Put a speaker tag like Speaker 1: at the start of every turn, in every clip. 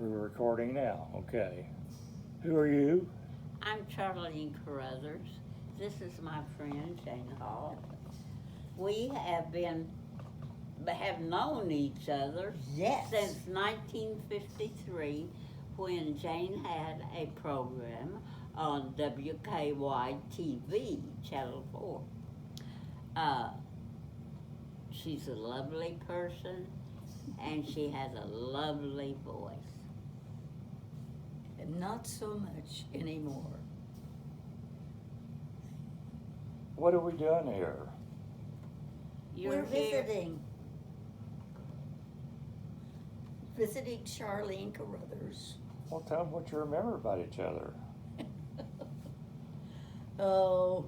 Speaker 1: We're recording now, okay. Who are you?
Speaker 2: I'm Charline Caruthrts. This is my friend Jane Hall. We have known each other since 1953 when Jane had a program on WKY-TV, Channel 4. She's a lovely person and she has a lovely voice.
Speaker 3: Not so much anymore.
Speaker 1: What are we doing here?
Speaker 3: We're
Speaker 2: here.
Speaker 3: Visiting Charline Caruthrts.
Speaker 1: Well, tell them what you remember about each other.
Speaker 3: Oh,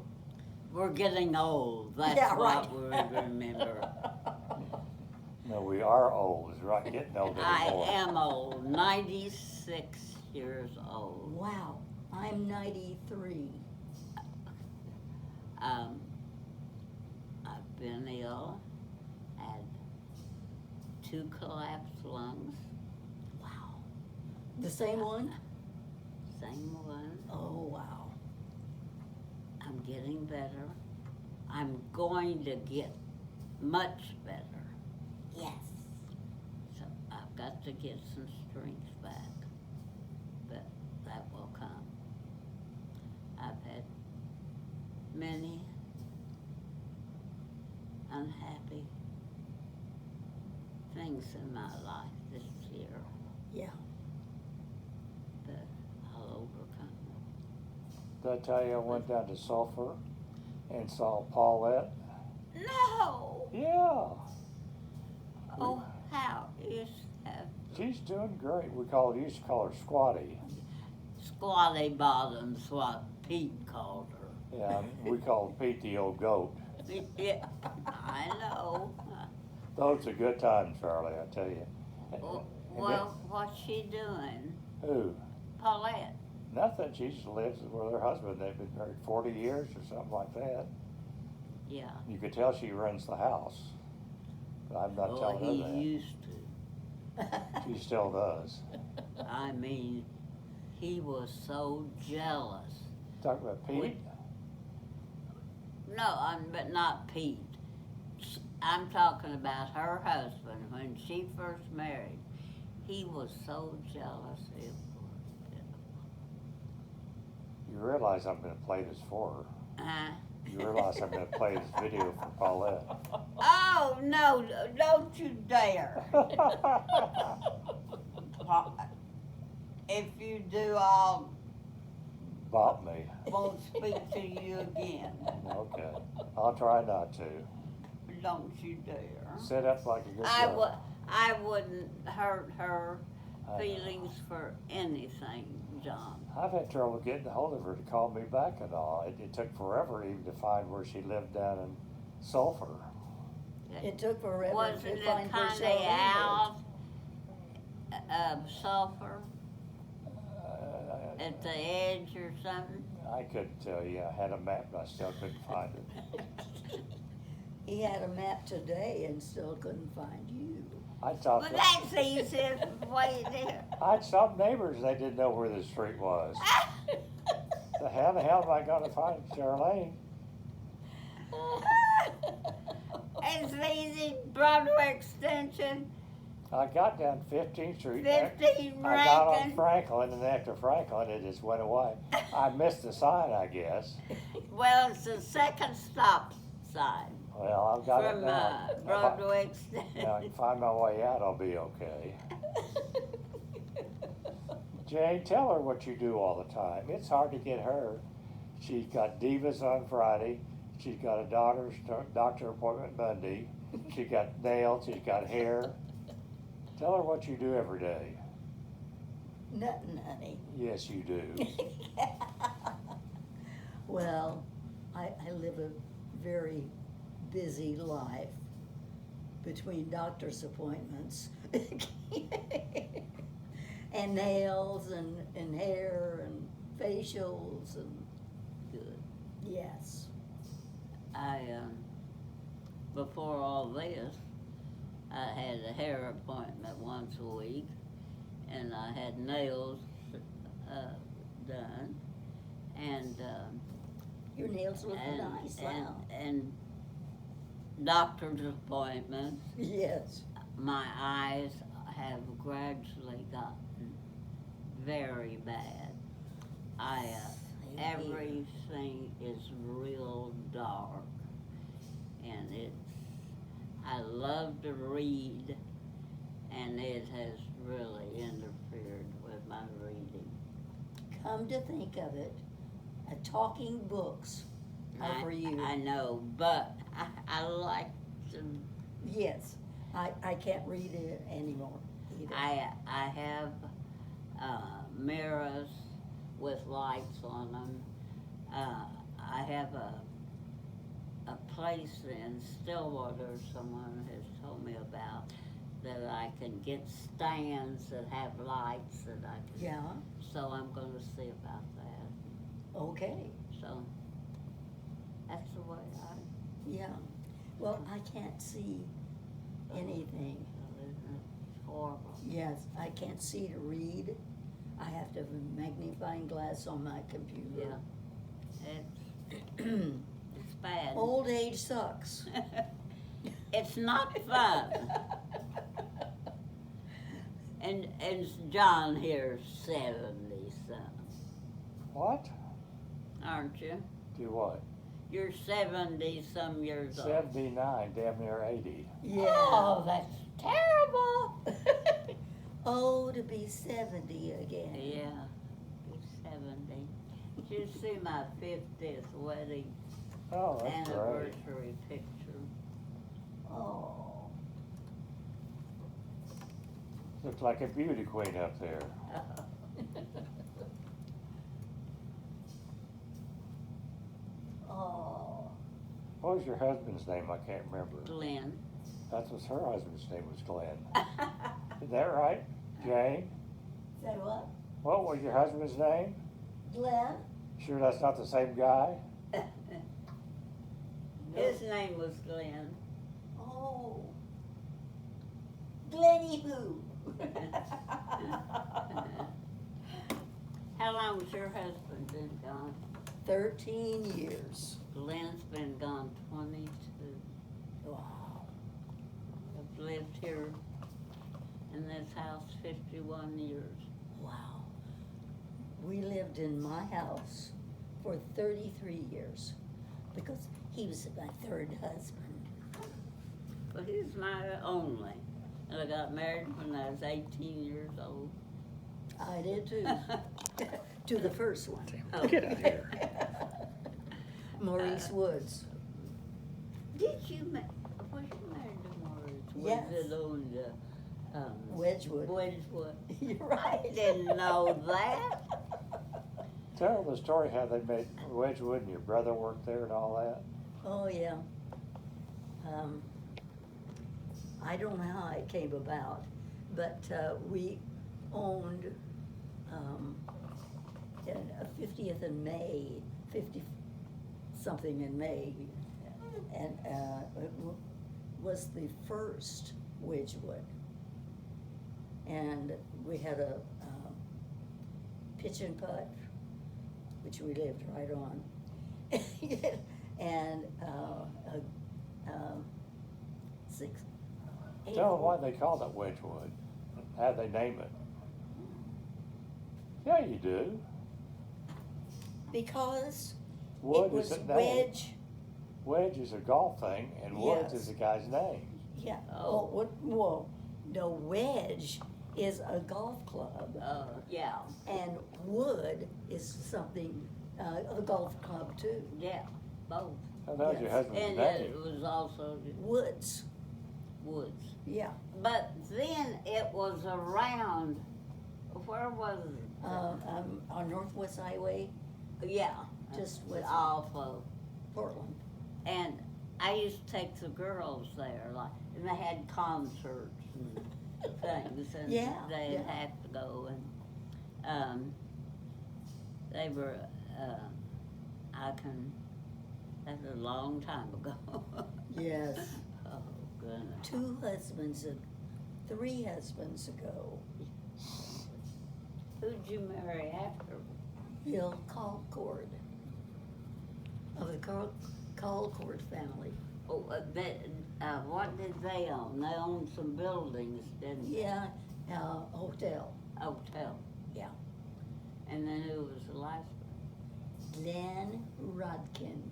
Speaker 2: We're getting old. That's
Speaker 3: yeah,
Speaker 2: what
Speaker 3: right.
Speaker 2: we remember.
Speaker 1: No, we are old. It's right getting old
Speaker 2: I
Speaker 1: anymore.
Speaker 2: am old, 96 years old.
Speaker 3: Wow, I'm 93.
Speaker 2: I've been ill, had 2 collapsed lungs.
Speaker 3: Wow. The same one?
Speaker 2: Same one.
Speaker 3: Oh, wow.
Speaker 2: I'm getting better. I'm going to get much better.
Speaker 3: Yes.
Speaker 2: So I've got to get some strength back, but that will come. I've had many unhappy things in my life this year,
Speaker 3: Yeah.
Speaker 2: but I'll overcome them.
Speaker 1: Did I tell you I went down to Sulphur and saw Paulette?
Speaker 2: No!
Speaker 1: Yeah.
Speaker 2: Oh, how is that?
Speaker 1: She's doing great. Used to call her Squatty.
Speaker 2: Squatty Bottom's what Pete called her.
Speaker 1: Yeah, we called Pete the old goat.
Speaker 2: Yeah, I know.
Speaker 1: Those are good times, Charlie, I tell you.
Speaker 2: Well, what's she doing?
Speaker 1: Who?
Speaker 2: Paulette.
Speaker 1: Nothing. She just lives with her husband. They've been married 40 years or something like that.
Speaker 2: Yeah.
Speaker 1: You could tell she runs the house. But I'm not telling
Speaker 2: he
Speaker 1: her that.
Speaker 2: used to.
Speaker 1: She still does.
Speaker 2: I mean, he was so jealous.
Speaker 1: Talk about Pete?
Speaker 2: No, but not Pete. I'm talking about her husband. When she first married, he was so jealous. It was pitiful.
Speaker 1: You realize I'm going to play this for her. You realize I'm going to play this video for Paulette.
Speaker 2: Oh, no, don't you dare. If you do, I'll
Speaker 1: Bop me.
Speaker 2: won't speak to you again.
Speaker 1: Okay. I'll try not to.
Speaker 2: Don't you dare.
Speaker 1: Sit up like a good girl.
Speaker 2: I wouldn't hurt her
Speaker 1: I know.
Speaker 2: feelings for anything, John.
Speaker 1: I've had trouble getting a hold of her to call me back and all. It took forever even to find where she lived down in Sulphur.
Speaker 3: It took forever
Speaker 2: Wasn't
Speaker 3: to
Speaker 2: it
Speaker 3: find where
Speaker 2: kind of
Speaker 3: Charline
Speaker 2: out of Sulphur
Speaker 1: Uh,
Speaker 2: at the edge or something?
Speaker 1: I couldn't tell you. I had a map, but I still couldn't find it.
Speaker 3: lived. He had a map today and still couldn't find you.
Speaker 1: I thought
Speaker 2: Well, that's easy. Way there.
Speaker 1: I had some neighbors, they didn't know where the street was. So how the hell am I going to find Charlene?
Speaker 2: It's easy. Broadway Extension,
Speaker 1: I got down 15th Street.
Speaker 2: 15
Speaker 1: I got on
Speaker 2: Rankin.
Speaker 1: Franklin, and after Franklin, it just went away. I missed the sign, I guess.
Speaker 2: Well, it's the second stop sign
Speaker 1: Well, I've got it
Speaker 2: from
Speaker 1: now.
Speaker 2: Broadway
Speaker 1: If
Speaker 2: Extension.
Speaker 1: I can find my way out, I'll be okay. Jane, tell her what you do all the time. It's hard to get her. She's got divas on Friday. She's got a doctor appointment Monday. She's got nails. She's got hair. Tell her what you do every day.
Speaker 3: Nothing, honey.
Speaker 1: Yes, you do.
Speaker 3: Well, I live a very busy life between doctor's appointments and nails and hair and facials and
Speaker 2: Good.
Speaker 3: yes.
Speaker 2: Before all this, I had a hair appointment once a week, and I had nails done, and
Speaker 3: Your nails look nice, wow.
Speaker 2: and doctor's appointments.
Speaker 3: Yes.
Speaker 2: My eyes have gradually gotten very bad.
Speaker 3: Same here.
Speaker 2: Everything is real dark, and I love to read, and it has really interfered with my reading.
Speaker 3: Come to think of it, talking books are for you.
Speaker 2: I know, but I like to.
Speaker 3: Yes, I can't read it anymore either.
Speaker 2: I have mirrors with lights on them. I have a place in Stillwater someone has told me about that I can get stands that have lights that I can.
Speaker 3: Yeah,
Speaker 2: So I'm going to see about that.
Speaker 3: okay,
Speaker 2: So that's the way I.
Speaker 3: yeah. Well, I can't see anything.
Speaker 2: It's horrible.
Speaker 3: Yes, I can't see to read. I have to have a magnifying glass on my computer.
Speaker 2: Yeah. It's bad.
Speaker 3: Old age sucks.
Speaker 2: It's not fun. And John here's 70-some,
Speaker 1: What?
Speaker 2: aren't you?
Speaker 1: Do what?
Speaker 2: You're 70-some years old.
Speaker 1: 79, damn near 80.
Speaker 3: Yeah.
Speaker 2: Oh, that's terrible.
Speaker 3: Oh, to be 70 again.
Speaker 2: Yeah, you're 70. Did you see my 50th wedding
Speaker 1: Oh, that's great.
Speaker 2: anniversary picture?
Speaker 3: Oh.
Speaker 1: Looks like a beauty queen up there.
Speaker 3: Oh.
Speaker 1: What was your husband's name? I can't remember.
Speaker 2: Glenn.
Speaker 1: That was her husband's name was Glenn. Is that right, Jane?
Speaker 3: Say what?
Speaker 1: What was your husband's name?
Speaker 3: Glenn?
Speaker 1: Sure that's not the same guy?
Speaker 2: His name was Glenn.
Speaker 3: Oh. Glenny Boo.
Speaker 2: How long's your husband been gone?
Speaker 3: 13 years.
Speaker 2: Glenn's been gone 22.
Speaker 3: Wow.
Speaker 2: I've lived here in this house 51 years.
Speaker 3: Wow. We lived in my house for 33 years because he was my third husband.
Speaker 2: But he's my only. And I got married when I was 18 years old.
Speaker 3: I did too. To the first one.
Speaker 2: Oh.
Speaker 1: Get out of here.
Speaker 3: Maurice Woods.
Speaker 2: Did you was you married to Maurice?
Speaker 3: Yes.
Speaker 2: Was it on the
Speaker 3: Wedgwood.
Speaker 2: Wedgwood?
Speaker 3: You're right.
Speaker 2: I didn't know that.
Speaker 1: Tell the story how they made Wedgwood and your brother worked there and all that.
Speaker 3: Oh, yeah. I don't know how it came about, but we owned a 50th in May, 50-something in May, and it was the first Wedgwood. And we had a pitch and putt, which we lived right on, and
Speaker 1: Tell them why they called it Wedgwood. How'd they name it? Yeah, you do.
Speaker 3: Because
Speaker 1: Wood
Speaker 3: it was
Speaker 1: is a name.
Speaker 3: wedge.
Speaker 1: Wedge is a golf thing, and Woods
Speaker 3: Yes.
Speaker 1: is the guy's name.
Speaker 3: Yeah.
Speaker 2: Oh.
Speaker 3: Well, no, wedge is a golf club,
Speaker 2: Yeah,
Speaker 3: and wood is something, a golf club too.
Speaker 2: yeah, both.
Speaker 1: That was your
Speaker 3: Yes.
Speaker 1: husband's
Speaker 2: And
Speaker 1: name.
Speaker 2: it was also
Speaker 3: Woods,
Speaker 2: Woods.
Speaker 3: yeah.
Speaker 2: But then it was around, where was it?
Speaker 3: On Northwest Highway,
Speaker 2: Yeah.
Speaker 3: just west of
Speaker 2: Off of,
Speaker 3: Portland.
Speaker 2: and I used to take the girls there, like, and they had concerts and things, and
Speaker 3: Yeah,
Speaker 2: they'd
Speaker 3: yeah.
Speaker 2: have to go, and, they were, that was a long time ago.
Speaker 3: Yes.
Speaker 2: Oh, goodness.
Speaker 3: 3 husbands ago.
Speaker 2: Who'd you marry after?
Speaker 3: Bill Colcord of the Colcord family.
Speaker 2: Oh, what did they own? They owned some buildings, didn't they?
Speaker 3: Yeah, hotel.
Speaker 2: Hotel.
Speaker 3: Yeah.
Speaker 2: And then who was the last one?
Speaker 3: Glenn Rodkin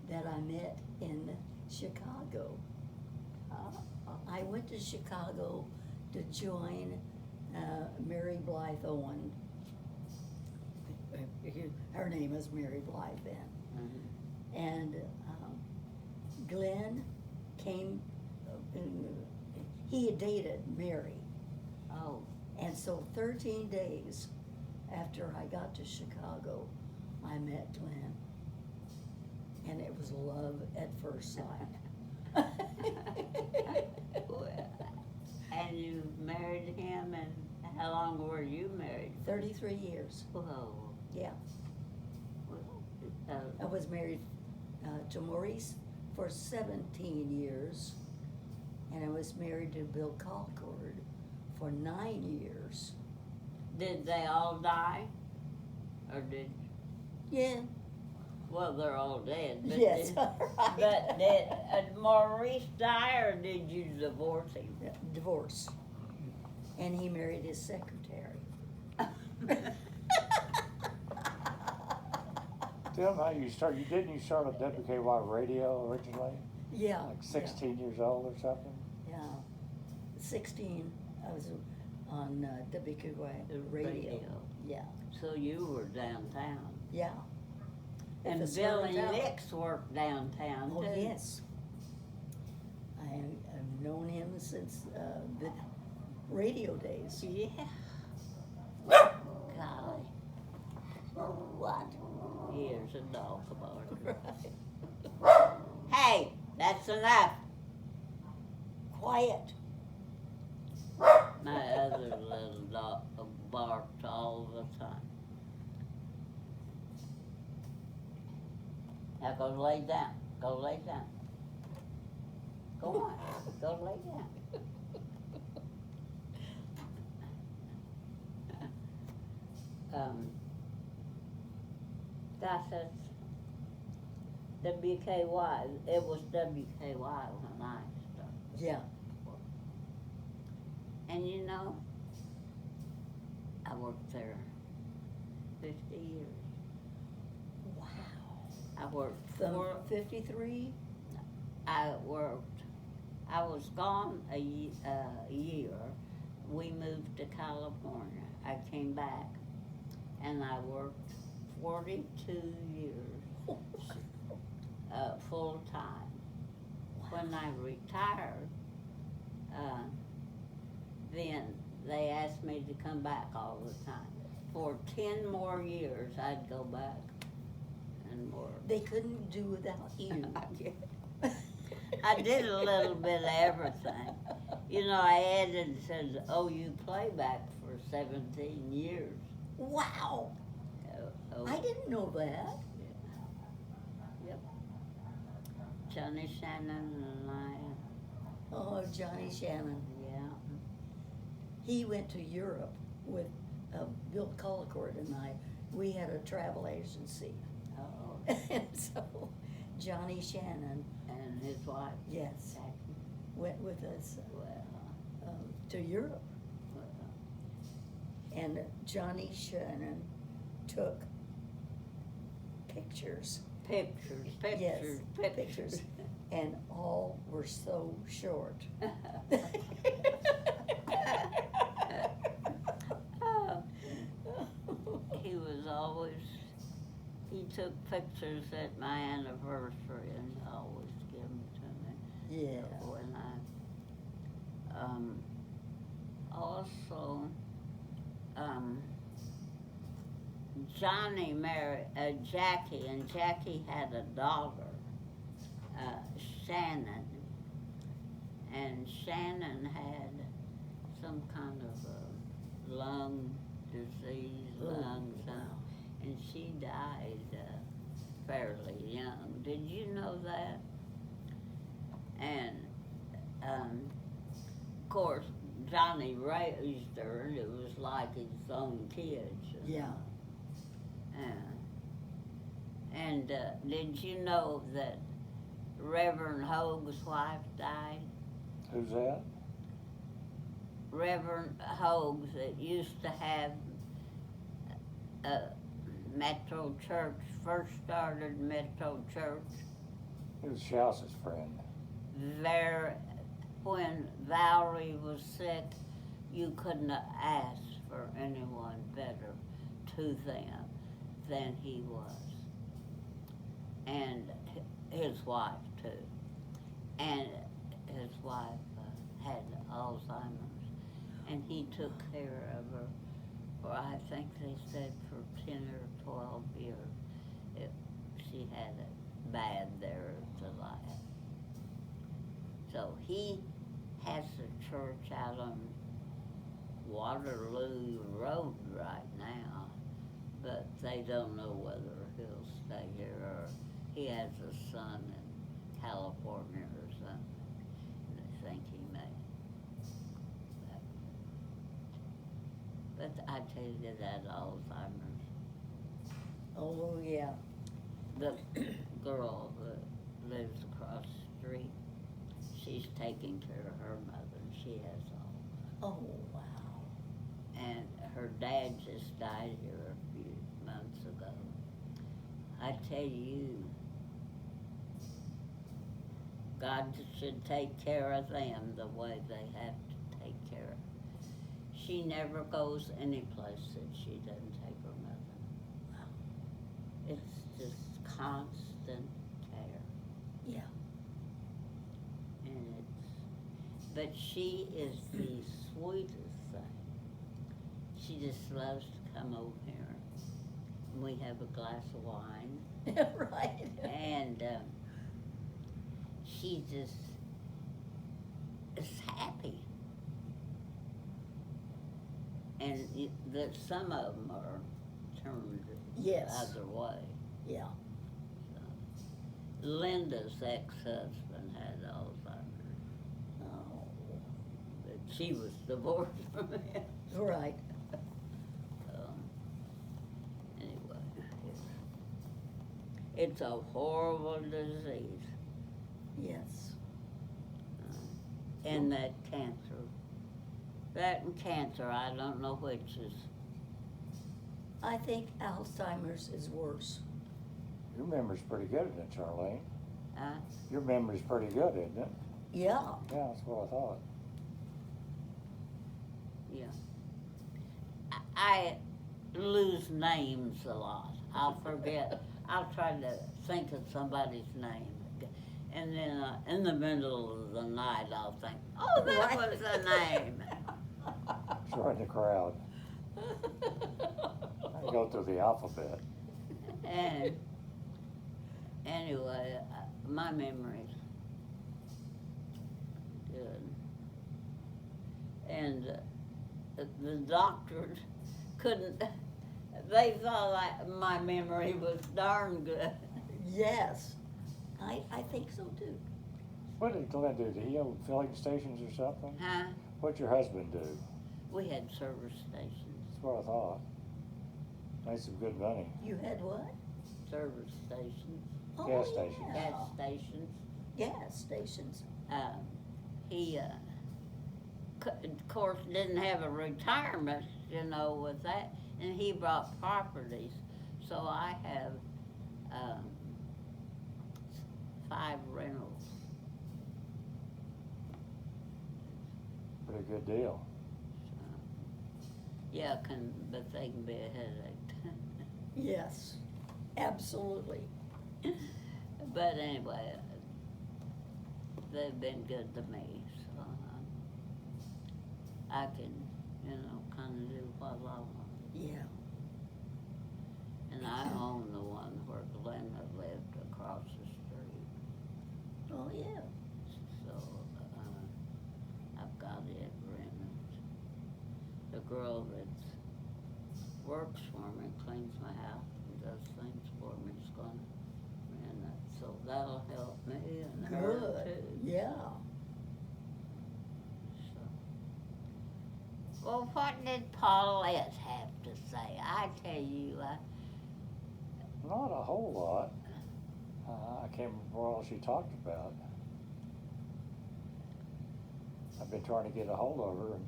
Speaker 3: that I met in Chicago. I went to Chicago to join Mary Blythe Owen. Her name was Mary Blythe then.
Speaker 2: Mm-hmm.
Speaker 3: And Glenn came, he had dated Mary.
Speaker 2: Oh.
Speaker 3: And so 13 days after I got to Chicago, I met Glenn. And it was love at first sight.
Speaker 2: And you married him, and how long were you married?
Speaker 3: 33 years.
Speaker 2: Whoa.
Speaker 3: Yeah. I was married to Maurice for 17 years, and I was married to Bill Colcord for 9 years.
Speaker 2: Did they all die? Or did,
Speaker 3: Yeah.
Speaker 2: well, they're all dead. But
Speaker 3: Yes.
Speaker 2: Did,
Speaker 3: Right.
Speaker 2: but did Maurice die, or did you divorce him?
Speaker 3: Divorce. And he married his secretary.
Speaker 1: Tell them how you started. Didn't you start on WKY radio originally?
Speaker 3: Yeah.
Speaker 1: Like 16 years old or something?
Speaker 3: Yeah. 16, I was on WKY radio. Yeah.
Speaker 2: So you were downtown.
Speaker 3: Yeah.
Speaker 2: And
Speaker 3: If it's
Speaker 2: Billy
Speaker 3: downtown.
Speaker 2: Nix worked downtown
Speaker 3: Oh,
Speaker 2: too.
Speaker 3: yes. I've known him since the radio days.
Speaker 2: Yeah. Golly.
Speaker 3: What?
Speaker 2: Here's a dog barking.
Speaker 3: Right.
Speaker 2: Hey, that's enough.
Speaker 3: Quiet.
Speaker 2: My other little dog barked all the time. Now go lay down. Go lay down. Go on. Go lay down. Gosh, that's WKY. It was WKY when I started.
Speaker 3: Yeah.
Speaker 2: And you know, I worked there 50 years.
Speaker 3: Wow.
Speaker 2: I worked
Speaker 3: From 53?
Speaker 2: I was gone a year. We moved to California. I came back and I worked 42 years, full time. When I retired, then they asked me to come back all the time. For 10 more years, I'd go back and work.
Speaker 3: They couldn't do without you.
Speaker 2: I did a little bit of everything. You know, I added and said, OU playback for 17 years.
Speaker 3: Wow.
Speaker 2: Oh,
Speaker 3: I didn't know that.
Speaker 2: Yep. Johnny Shannon and I,
Speaker 3: Oh, Johnny Shannon.
Speaker 2: yeah.
Speaker 3: He went to Europe with Bill Colcord and I. We had a travel agency.
Speaker 2: Oh,
Speaker 3: And so Johnny Shannon,
Speaker 2: and his wife.
Speaker 3: yes,
Speaker 2: Jackie.
Speaker 3: went with us
Speaker 2: Well,
Speaker 3: to Europe.
Speaker 2: well,
Speaker 3: And Johnny Shannon took pictures.
Speaker 2: pictures,
Speaker 3: Yes,
Speaker 2: pictures.
Speaker 3: pictures. And all were so short.
Speaker 2: Oh, he was always, he took pictures at my anniversary and always give them to me.
Speaker 3: Yeah.
Speaker 2: When I, also, Johnny married Jackie, and Jackie had a daughter, Shannon, and Shannon had some kind of a lung disease,
Speaker 3: Oh,
Speaker 2: lungs,
Speaker 3: wow.
Speaker 2: and she died fairly young. Did you know that? And of course, Johnny raised her, and it was like his own kids.
Speaker 3: Yeah.
Speaker 2: And did you know that Reverend Hogue's wife died?
Speaker 1: Who's that?
Speaker 2: Reverend Hogue that used to have Metro Church, first started Metro Church.
Speaker 1: He was Chelsea friend.
Speaker 2: There, when Valerie was sick, you couldn't have asked for anyone better to them than he was. And his wife too. And his wife had Alzheimer's. And he took care of her for, I think they said, for 10 or 12 years. She had it bad there to life. So he has a church out on Waterloo Road right now, but they don't know whether he'll stay here or he has a son in California or something. And they think he may. But I tell you that Alzheimer's.
Speaker 3: Oh, yeah.
Speaker 2: The girl that lives across the street, she's taking care of her mother, and she has all.
Speaker 3: Oh, wow.
Speaker 2: And her dad just died here a few months ago. I tell you, God should take care of them the way they have to take care of. She never goes any place that she doesn't take her mother.
Speaker 3: Wow.
Speaker 2: It's just constant care.
Speaker 3: Yeah.
Speaker 2: And but she is the sweetest thing. She just loves to come over here. And we have a glass of wine.
Speaker 3: Right.
Speaker 2: And she just is happy. And that some of them are turned
Speaker 3: Yes.
Speaker 2: the other way.
Speaker 3: Yeah.
Speaker 2: Linda's ex-husband had Alzheimer's,
Speaker 3: Oh.
Speaker 2: but she was divorced from him.
Speaker 3: Right.
Speaker 2: Anyway, it's a horrible disease.
Speaker 3: Yes.
Speaker 2: And that cancer. That and cancer, I don't know which is.
Speaker 3: I think Alzheimer's is worse.
Speaker 1: Your memory's pretty good, isn't it, Charlene?
Speaker 2: Uh,
Speaker 1: Your memory's pretty good, isn't it?
Speaker 3: Yeah.
Speaker 1: Yeah, that's what I thought.
Speaker 2: yeah. I lose names a lot. I'll forget. I'll try to think of somebody's name. And then in the middle of the night, I'll think, oh, that was the name.
Speaker 1: Sure, in the crowd. I go through the alphabet.
Speaker 2: And anyway, my memory's good. And the doctors couldn't, they thought my memory was darn good.
Speaker 3: Yes. I think so too.
Speaker 1: What did Glenn do? Did he own filling stations or something?
Speaker 2: Huh?
Speaker 1: What'd your husband do?
Speaker 2: We had service stations.
Speaker 1: That's what I thought. Made some good money.
Speaker 3: You had what?
Speaker 2: Service stations.
Speaker 3: Oh,
Speaker 1: Gas stations.
Speaker 3: yeah.
Speaker 2: Gas stations.
Speaker 3: Gas stations.
Speaker 2: He, of course, didn't have a retirement, with that, and he brought properties. So I have 5 rentals.
Speaker 1: Pretty good deal.
Speaker 2: Yeah, but they can be a headache.
Speaker 3: Yes. Absolutely.
Speaker 2: But anyway, they've been good to me, so I can, kind of do what I want.
Speaker 3: Yeah.
Speaker 2: And I own the one where Glenda lived across the street.
Speaker 3: Oh, yeah.
Speaker 2: So I've got it rented. The girl that works for me, cleans my house, and does things for me, is gonna rent it. So that'll help me and her
Speaker 3: Good.
Speaker 2: too.
Speaker 3: Yeah.
Speaker 2: So, Well, what did Paulette have to say? I tell you,
Speaker 1: Not a whole lot. I can't remember what all she talked about. I've been trying to get a hold of her, and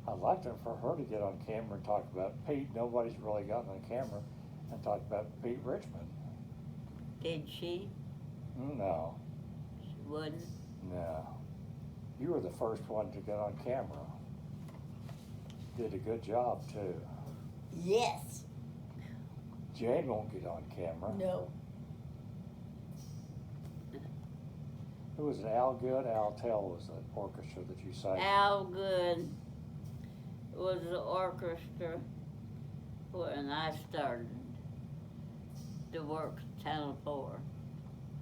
Speaker 1: I'd like for her to get on camera and talk about Pete. Nobody's really gotten on camera and talked about Pete Richmond.
Speaker 2: did she?
Speaker 1: No,
Speaker 2: She wouldn't.
Speaker 1: no. You were the first one to get on camera. Did a good job, too.
Speaker 3: Yes.
Speaker 1: Jane won't get on camera.
Speaker 3: No.
Speaker 1: It was an Al Good, Al Tell was the orchestra that you sang.
Speaker 2: Al Good was the orchestra when I started to work Channel 4.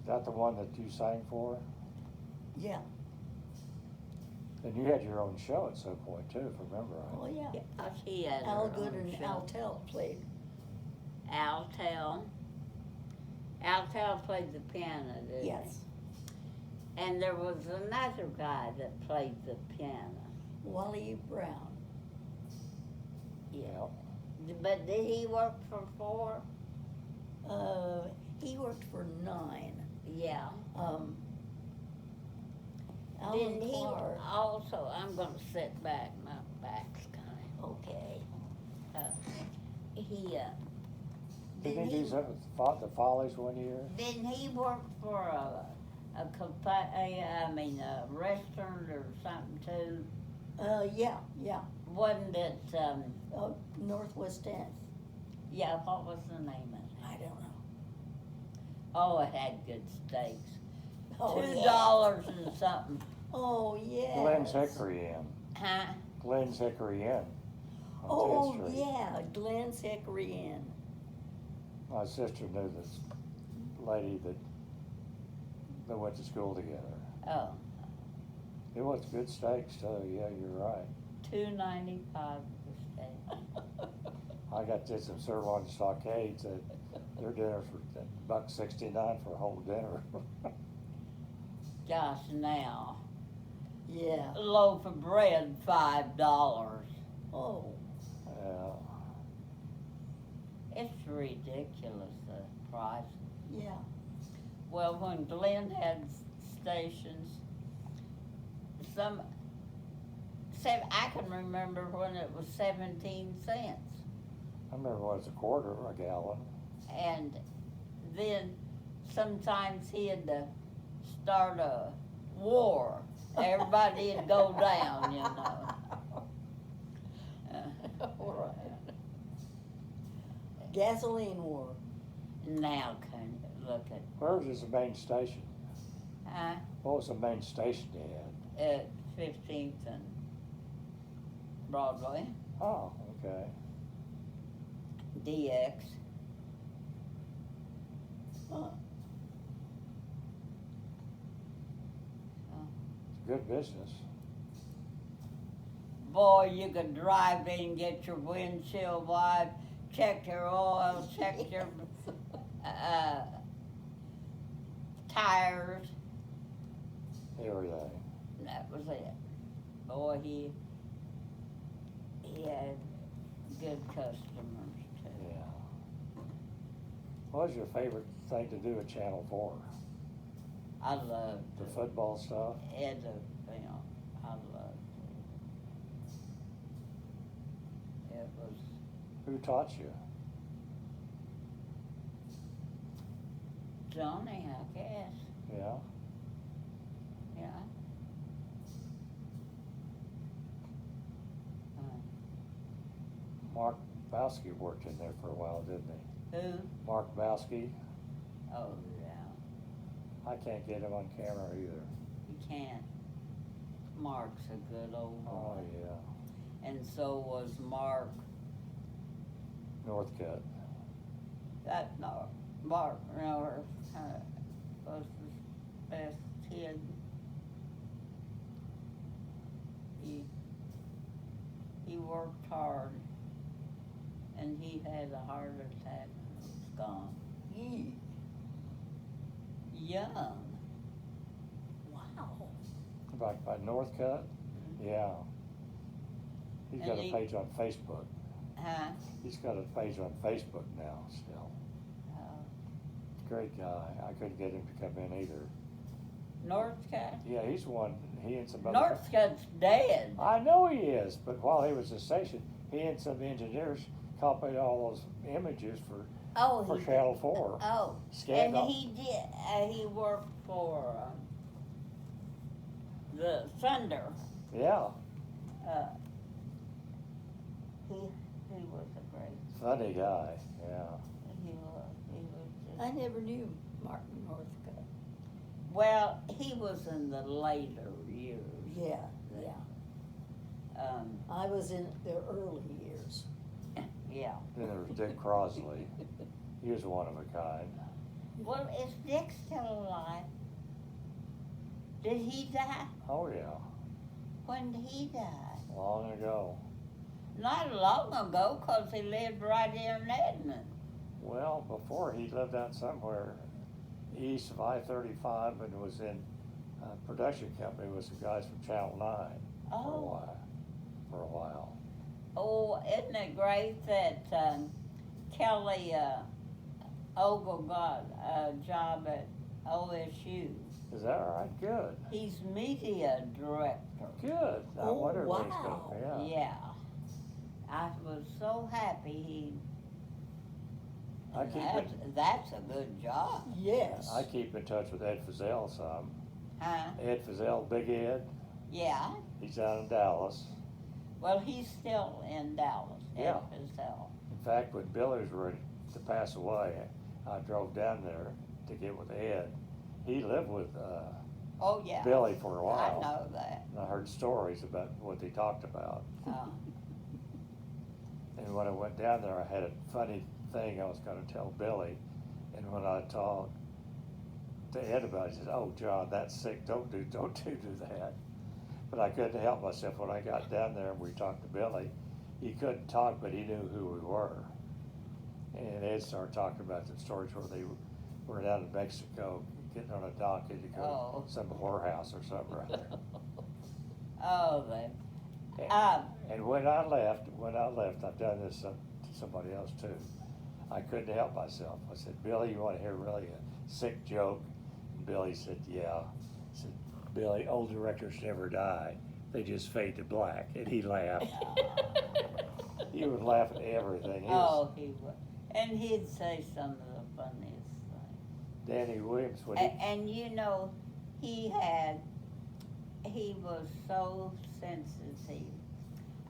Speaker 1: Is that the one that you sang for?
Speaker 3: Yeah.
Speaker 1: And you had your own show at some point too, if I remember
Speaker 3: Oh,
Speaker 1: right.
Speaker 3: yeah.
Speaker 2: She had
Speaker 3: Al
Speaker 2: her
Speaker 3: Good
Speaker 2: own
Speaker 3: and
Speaker 2: show.
Speaker 3: Al Tell played.
Speaker 2: Al Tell. Al Tell played the piano, didn't
Speaker 3: Yes.
Speaker 2: he? And there was another guy that played the piano.
Speaker 3: Wally Brown.
Speaker 1: Yeah.
Speaker 2: But did he work for 4?
Speaker 3: He worked for 9.
Speaker 2: Yeah.
Speaker 3: Alan
Speaker 2: Didn't he
Speaker 3: Clark.
Speaker 2: also, I'm gonna sit back, my back's kinda,
Speaker 3: Okay.
Speaker 2: he,
Speaker 1: Didn't he do something with the Follies one year?
Speaker 2: didn't he work for a restaurant or something too?
Speaker 3: Yeah, yeah.
Speaker 2: Wasn't it,
Speaker 3: Northwest 10th.
Speaker 2: yeah, what was the name of it?
Speaker 3: I don't know.
Speaker 2: Oh, it had good steaks.
Speaker 3: Oh,
Speaker 2: $2 and something.
Speaker 3: Oh, yeah.
Speaker 1: Glenn's Hickory Inn.
Speaker 2: Huh?
Speaker 1: Glenn's Hickory Inn on
Speaker 3: Oh,
Speaker 1: 10th Street.
Speaker 3: yeah, Glenn's Hickory Inn.
Speaker 1: My sister knew this lady that went to school together.
Speaker 2: Oh,
Speaker 1: It was good steaks too, yeah, you're right.
Speaker 2: $2.95 for steak.
Speaker 1: I did some sirloin stockades at their dinners were $1.69 for a whole dinner.
Speaker 2: Gosh, now,
Speaker 3: Yeah.
Speaker 2: a loaf of bread, $5.
Speaker 3: Oh,
Speaker 1: Yeah.
Speaker 2: It's ridiculous, the price.
Speaker 3: yeah.
Speaker 2: Well, when Glenn had stations, I can remember when it was 17 cents.
Speaker 1: I remember when it was a quarter a gallon.
Speaker 2: And then sometimes he had to start a war. Everybody'd go down, you know.
Speaker 3: All right. Gasoline war.
Speaker 2: Now can you look at,
Speaker 1: Where was the main station?
Speaker 2: huh?
Speaker 1: What was the main station you had?
Speaker 2: At 15th and Broadway,
Speaker 1: Oh, okay.
Speaker 2: DX.
Speaker 3: Huh.
Speaker 1: It's good business.
Speaker 2: Boy, you could drive in and get your windshield wiped, check your oil, check your tires.
Speaker 1: Everything.
Speaker 2: And that was it. Boy, he had good customers too.
Speaker 1: Yeah. What was your favorite thing to do at Channel 4?
Speaker 2: I loved
Speaker 1: The football stuff?
Speaker 2: Ed film. I loved it. It was
Speaker 1: Who taught you?
Speaker 2: Johnny, I guess.
Speaker 1: Yeah.
Speaker 2: Yeah.
Speaker 1: Mark Bowski worked in there for a while, didn't he?
Speaker 2: Who?
Speaker 1: Mark Bowski.
Speaker 2: Oh, yeah.
Speaker 1: I can't get him on camera either.
Speaker 2: You can't. Mark's a good old
Speaker 1: Oh,
Speaker 2: boy.
Speaker 1: yeah.
Speaker 2: And so was Mark.
Speaker 1: Northcutt.
Speaker 2: Mark Miller was the best kid. He worked hard, and he had a heart attack and was gone.
Speaker 3: Yee.
Speaker 2: Young.
Speaker 3: Wow.
Speaker 1: By Northcutt? Yeah. He's
Speaker 2: And
Speaker 1: got a
Speaker 2: he-
Speaker 1: page on Facebook.
Speaker 2: Huh?
Speaker 1: He's got a page on Facebook now still. Great guy. I couldn't get him to come in either.
Speaker 2: Northcutt?
Speaker 1: Yeah, he's one. He and some other.
Speaker 2: Northcutt's dead.
Speaker 1: I know he is, but while he was in the station, he and some engineers copied all those images for
Speaker 2: Oh,
Speaker 1: for
Speaker 2: he
Speaker 1: Channel 4.
Speaker 2: Oh,
Speaker 1: Scanned
Speaker 2: and
Speaker 1: off.
Speaker 2: he did. He worked for the Thunder.
Speaker 1: Yeah,
Speaker 2: He was a great.
Speaker 1: funny guy. Yeah.
Speaker 2: He was.
Speaker 3: I never knew Martin Northcutt.
Speaker 2: Well, he was in the later years.
Speaker 3: Yeah, yeah. I was in the early years.
Speaker 2: Yeah.
Speaker 1: Then there was Dick Crosley. He was one of a kind.
Speaker 2: Well, is Dick still alive? Did he die?
Speaker 1: Oh yeah,
Speaker 2: When did he die?
Speaker 1: long ago.
Speaker 2: Not long ago, 'cause he lived right here in Edmond.
Speaker 1: Well, before he lived out somewhere east of I-35 and was in a production company with some guys from Channel 9
Speaker 2: Oh.
Speaker 1: for a while.
Speaker 2: Oh, isn't it great that Kelly Ogle got a job at OSU?
Speaker 1: Is that right? Good.
Speaker 2: He's media director.
Speaker 1: Good. I
Speaker 3: Oh,
Speaker 1: wonder what he's
Speaker 3: wow.
Speaker 1: going. Yeah.
Speaker 2: Yeah. I was so happy he.
Speaker 1: I keep
Speaker 2: That's a good job.
Speaker 3: Yes.
Speaker 1: I keep in touch with Ed Fazell some.
Speaker 2: Huh?
Speaker 1: Ed Fazell, Big Ed.
Speaker 2: Yeah.
Speaker 1: He's out in Dallas.
Speaker 2: Well, he's still in Dallas.
Speaker 1: Yeah.
Speaker 2: Himself.
Speaker 1: In fact, when Billy was ready to pass away, I drove down there to get with Ed. He lived with
Speaker 2: Oh yeah.
Speaker 1: Billy for a
Speaker 2: I
Speaker 1: while.
Speaker 2: know that.
Speaker 1: And I heard stories about what they talked about.
Speaker 2: Oh.
Speaker 1: And when I went down there, I had a funny thing I was going to tell Billy. And when I talked to Ed about it, he said, "Oh, John, that's sick. Don't do that." But I couldn't help myself when I got down there and we talked to Billy. He couldn't talk, but he knew who we were. And Ed started talking about some stories where they were down in Mexico getting on a donkey to go to some whorehouse or something right there.
Speaker 2: Oh, they.
Speaker 1: And when I left, I've done this to somebody else too. I couldn't help myself. I said, "Billy, you want to hear really a sick joke?" And Billy said, "Yeah." I said, "Billy, old directors never die. They just fade to black." And he laughed. He would laugh at everything.
Speaker 2: He would. And he'd say some of the funniest things.
Speaker 1: Danny Williams, when
Speaker 2: And you know, he was so sensitive.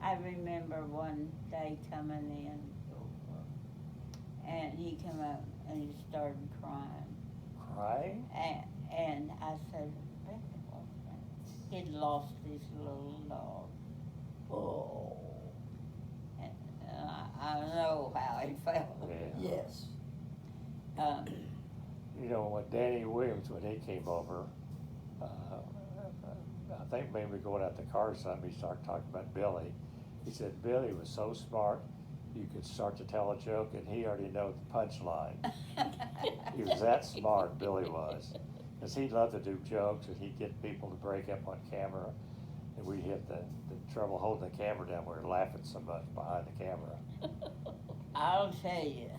Speaker 2: I remember one day coming in, and he came up and he started crying.
Speaker 1: crying,
Speaker 2: And I said, "Ricky, what's that?" He'd lost his little dog.
Speaker 3: Oh,
Speaker 2: And I know how he felt.
Speaker 1: yeah.
Speaker 3: yes.
Speaker 1: You know, when Danny Williams, when he came over, I think maybe going out the car or something, he started talking about Billy. He said Billy was so smart, you could start to tell a joke and he already knew the punchline. He was that smart, Billy was. Because he loved to do jokes and he'd get people to break up on camera. And we hit the trouble holding the camera down. We were laughing so much behind the camera.
Speaker 2: I'll tell you,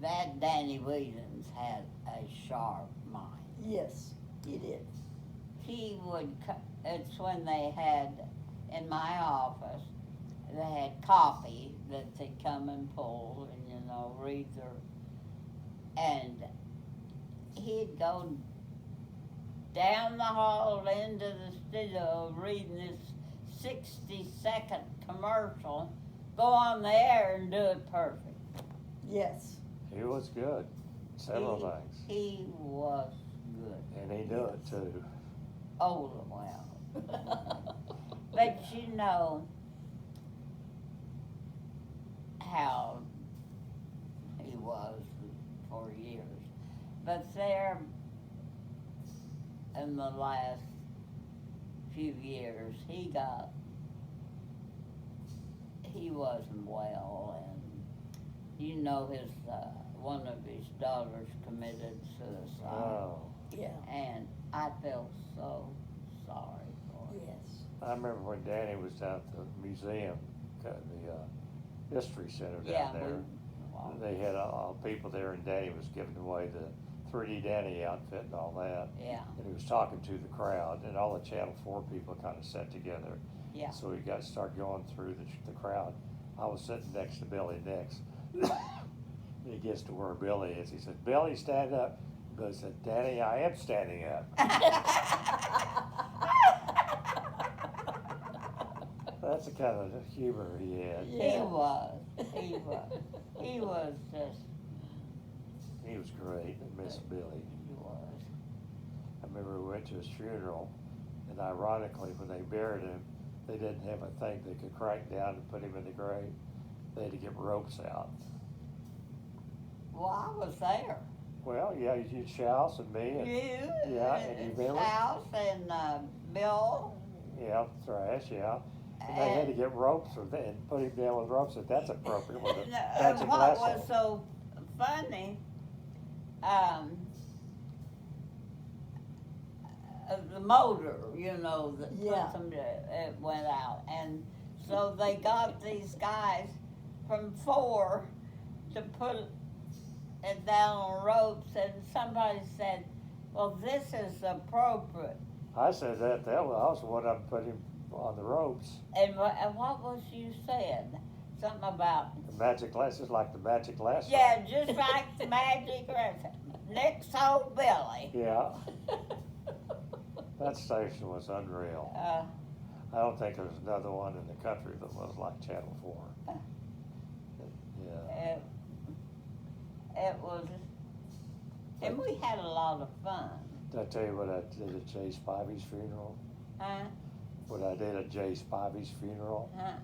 Speaker 2: that Danny Williams had a sharp mind.
Speaker 3: Yes, he did.
Speaker 2: He would, it's when they had, in my office, they had coffee that they'd come and pull and, you know, read their, and he'd go down the hall into the studio reading this 60-second commercial, go on the air and do it perfect.
Speaker 3: Yes.
Speaker 1: He was good. Several things.
Speaker 2: He was good.
Speaker 1: And he knew it too.
Speaker 2: Oh, well. But you know how he was for years. But there, in the last few years, he wasn't well, and you know his, one of his daughters committed suicide.
Speaker 1: Oh.
Speaker 3: Yeah.
Speaker 2: And I felt so sorry for him.
Speaker 3: Yes.
Speaker 1: I remember when Danny was down at the museum, the history center
Speaker 2: Yeah,
Speaker 1: down there. They had people there, and Danny was giving away the 3D Danny outfit and all that.
Speaker 2: Yeah.
Speaker 1: And he was talking to the crowd, and all the Channel 4 people kind of sat together.
Speaker 2: Yeah.
Speaker 1: So he got to start going through the crowd. I was sitting next to Billy next. And he gets to where Billy is. He said, "Billy, stand up." Billy said, "Danny, I am standing up." That's the kind of humor he had.
Speaker 2: He was. He was just.
Speaker 1: He was great. I miss Billy.
Speaker 2: He was.
Speaker 1: I remember we went to his funeral, and ironically, when they buried him, they didn't have a thing they could crank down and put him in the grave. They had to get ropes out.
Speaker 2: Well, I was there.
Speaker 1: Well, yeah, you Charles and me, and yeah, and you remember?
Speaker 2: House and Bill.
Speaker 1: Yeah, Thrash, yeah. And they had to get ropes and put him down with ropes. If that's appropriate with a magic
Speaker 2: what
Speaker 1: lasso.
Speaker 2: was so funny, the motor, you know, that
Speaker 3: Yeah.
Speaker 2: put them it went out, and so they got these guys from 4 to put it down on ropes, and somebody said, "Well, this is appropriate."
Speaker 1: I said that was what I put him on the ropes.
Speaker 2: And what was you said? Something about.
Speaker 1: The magic lasso, like the magic lasso.
Speaker 2: Yeah, just like the magic lasso. Nick's old Billy.
Speaker 1: Yeah. That station was unreal. I don't think there's another one in the country that was like Channel 4. Yeah.
Speaker 2: It was, and we had a lot of fun.
Speaker 1: Did I tell you what I did at Jay Spivey's funeral?
Speaker 2: Huh?
Speaker 1: What I did at Jay Spivey's funeral?
Speaker 2: Huh?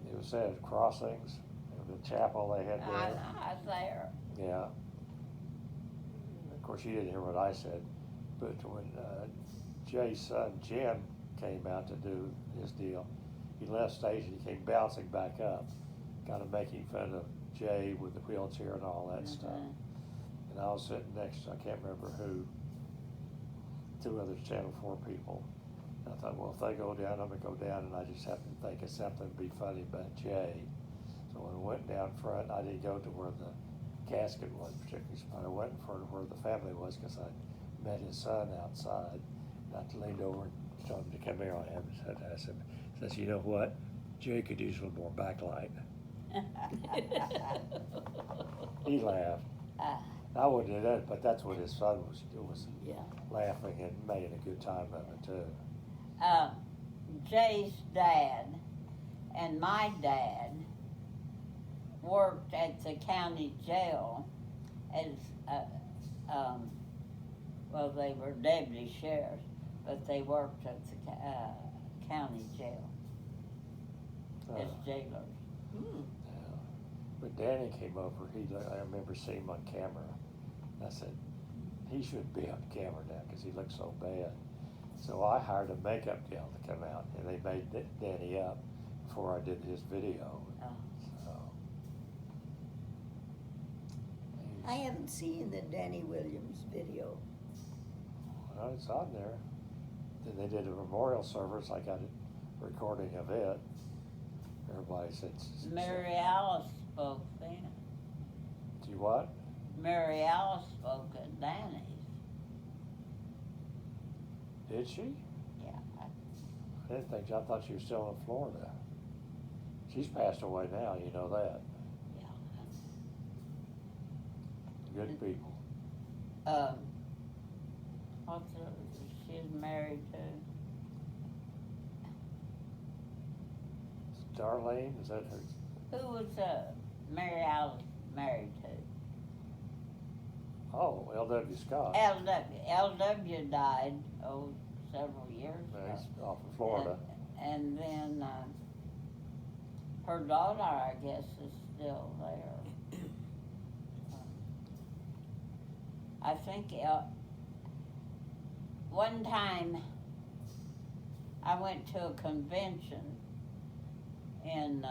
Speaker 1: It was at Crossings, the chapel they had there.
Speaker 2: I was there.
Speaker 1: Yeah. Of course, you didn't hear what I said, but when Jay's son Jim came out to do his deal, he left stage and he came bouncing back up, kind of making fun of Jay with the wheelchair and all that stuff. And I was sitting next to, I can't remember who, 2 other Channel 4 people. And I thought, well, if they go down, I'm gonna go down, and I just happened to think of something to be funny about Jay. So when I went down front, I didn't go to where the casket was particularly, but I went in front of where the family was because I met his son outside. And I leaned over and told him to come here. I said, "You know what? Jay could use a little more backlight." He laughed. I wouldn't have done it, but that's what his son was laughing and making a good time of it too.
Speaker 2: Jay's dad and my dad worked at the county jail as, well, they were deputy sheriffs, but they worked at the county jail as jailers.
Speaker 3: Hmm.
Speaker 1: Yeah. But Danny came over. I remember seeing him on camera. I said, he shouldn't be on camera now because he looks so bad. So I hired a makeup gal to come out, and they made Danny up before I did his video.
Speaker 2: Oh.
Speaker 1: So,
Speaker 3: I haven't seen the Danny Williams video.
Speaker 1: well, it's on there. Then they did a memorial service. I got a recording of it. Everybody said,
Speaker 2: Mary Alice spoke then.
Speaker 1: "Do you what?"
Speaker 2: Mary Alice spoke at Danny's.
Speaker 1: Did she?
Speaker 2: Yeah.
Speaker 1: I didn't think. I thought she was still in Florida. She's passed away now. You know that.
Speaker 2: Yeah.
Speaker 1: Good people.
Speaker 2: She's married to.
Speaker 1: Charline, is that her?
Speaker 2: Who was Mary Alice married to?
Speaker 1: Oh, L.W. Scott.
Speaker 2: L.W. died, several years ago.
Speaker 1: He's off in Florida.
Speaker 2: And then her daughter, I guess, is still there. I think one time I went to a convention in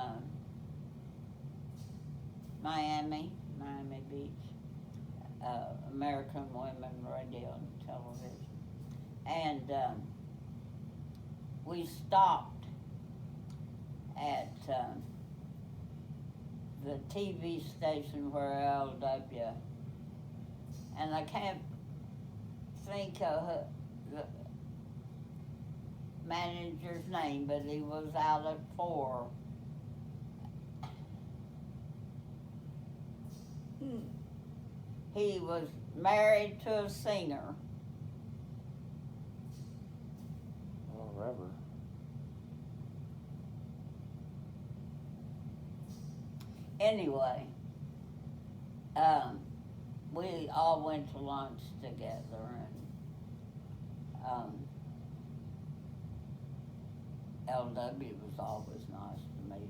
Speaker 2: Miami Beach, American Women Radio and Television, and we stopped at the TV station where LW, and I can't think of the manager's name, but he was out at 4. He was married to a singer.
Speaker 1: I don't remember.
Speaker 2: Anyway, we all went to lunch together, and LW was always nice to me,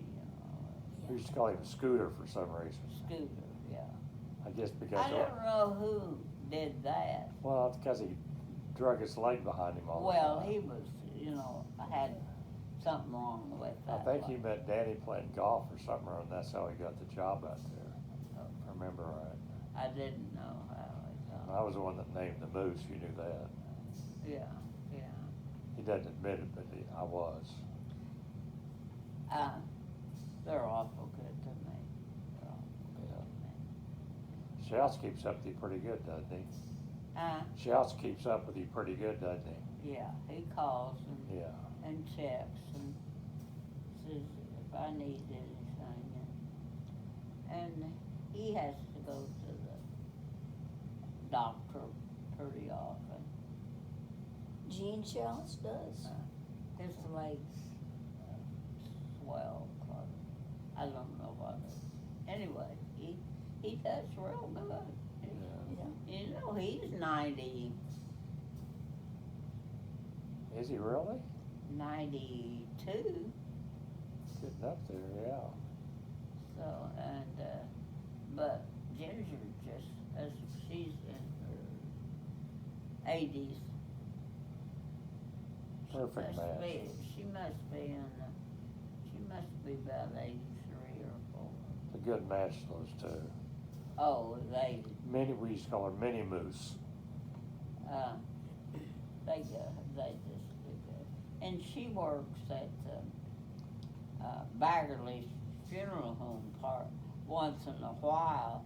Speaker 1: We used to call him Scooter for some reason.
Speaker 2: Scooter, yeah.
Speaker 1: I guess because
Speaker 2: I don't know who did that.
Speaker 1: well, it's because he drug his leg behind him all the
Speaker 2: Well,
Speaker 1: time.
Speaker 2: he was, had something wrong with
Speaker 1: I
Speaker 2: that.
Speaker 1: think he met Danny playing golf or something, and that's how he got the job out there. If I remember right.
Speaker 2: I didn't know how
Speaker 1: And
Speaker 2: it
Speaker 1: I was the one that named the moose. You knew that.
Speaker 2: Yeah.
Speaker 1: He doesn't admit it, but I was.
Speaker 2: They're awful good to me. They're awful good to me.
Speaker 1: Shouts keeps up with you pretty good, doesn't he? Shouts keeps up with you pretty good, doesn't he?
Speaker 2: Yeah, he calls
Speaker 1: Yeah.
Speaker 2: and checks and says if I need anything. And he has to go to the doctor pretty often.
Speaker 3: Gene Chalice does.
Speaker 2: His legs swell. I don't know what. Anyway, he does real good.
Speaker 3: Yeah.
Speaker 2: He's 90.
Speaker 1: Is he really?
Speaker 2: 92.
Speaker 1: Getting up there, yeah.
Speaker 2: So, but Ginger just, as she's in her 80s.
Speaker 1: Perfect
Speaker 2: She
Speaker 1: match.
Speaker 2: she must be about 83 or 4.
Speaker 1: It's a good match, those two.
Speaker 2: Oh, they
Speaker 1: We used to call her Mini Moose.
Speaker 2: they just do good. And she works at Baggerly's funeral home part once in a while.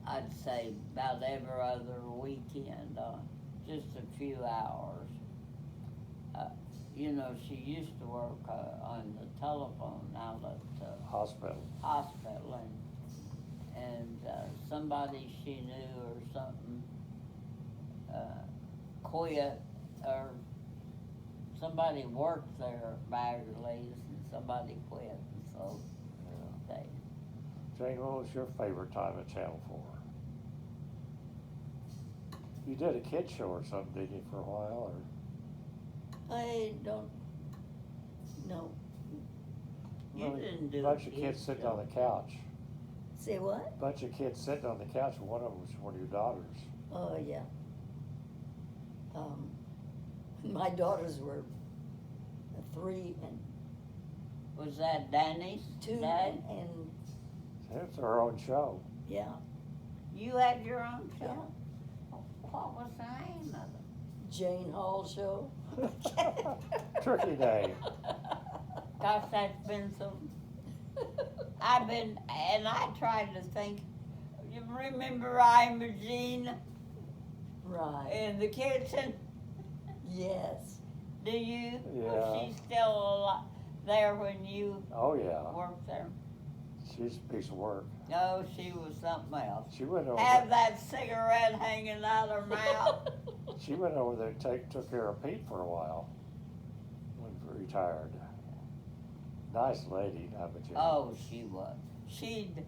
Speaker 2: I'd say about every other weekend, just a few hours. She used to work on the telephone out at
Speaker 1: Hospital.
Speaker 2: hospital, and somebody she knew or something quit, or somebody worked there at Baggerly's and somebody quit, and so they.
Speaker 1: Jane, what was your favorite time at Channel 4? You did a kid show or something, didn't you, for a while, or?
Speaker 3: I don't know.
Speaker 2: You didn't do
Speaker 1: Bunch
Speaker 2: a
Speaker 1: of kids sitting
Speaker 2: show.
Speaker 1: on the couch.
Speaker 3: Say what?
Speaker 1: Bunch of kids sitting on the couch, and one of them was one of your daughters.
Speaker 3: Oh, yeah. My daughters were 3 and
Speaker 2: Was that Danny's
Speaker 3: 2
Speaker 2: dad?
Speaker 3: and
Speaker 1: It's her own show.
Speaker 3: yeah.
Speaker 2: You had your own show?
Speaker 3: Yeah.
Speaker 2: What was the name of it?
Speaker 3: Jane Hall show.
Speaker 1: Tricky name.
Speaker 2: Gosh, that's been some. And I tried to think. You remember Imogene
Speaker 3: Right.
Speaker 2: in the kitchen?
Speaker 3: Yes.
Speaker 2: Do you?
Speaker 1: Yeah.
Speaker 2: Was she still there when you
Speaker 1: Oh, yeah.
Speaker 2: worked there?
Speaker 1: She's a piece of work.
Speaker 2: No, she was something else.
Speaker 1: She went over
Speaker 2: Have
Speaker 1: there.
Speaker 2: that cigarette hanging out her mouth.
Speaker 1: She went over there and took care of Pete for a while when he retired. Nice lady, Imogene.
Speaker 2: Oh, she was. She'd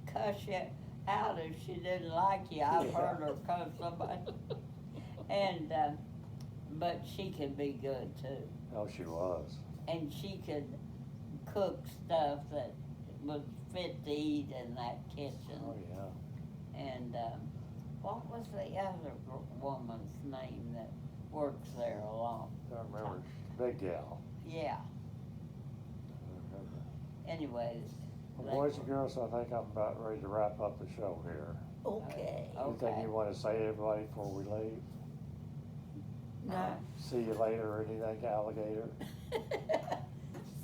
Speaker 2: cuss you out if she didn't like you. I've heard her cuss somebody. And, but she could be good too.
Speaker 1: Oh, she was.
Speaker 2: And she could cook stuff that was fit to eat in that kitchen.
Speaker 1: Oh, yeah.
Speaker 2: And, what was the other woman's name that works there a lot?
Speaker 1: Don't remember. Big gal.
Speaker 2: Yeah,
Speaker 1: I don't remember.
Speaker 2: anyway.
Speaker 1: Well,
Speaker 2: they
Speaker 1: boys and
Speaker 2: were-
Speaker 1: girls, I think I'm about ready to wrap up the show here.
Speaker 3: Okay.
Speaker 2: Oh.
Speaker 1: Anything
Speaker 2: Okay.
Speaker 1: you want to say to everybody before we leave?
Speaker 3: No.
Speaker 1: See you later or anything, alligator?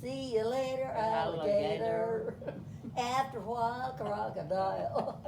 Speaker 3: See you later, alligator. After a while, crocodile.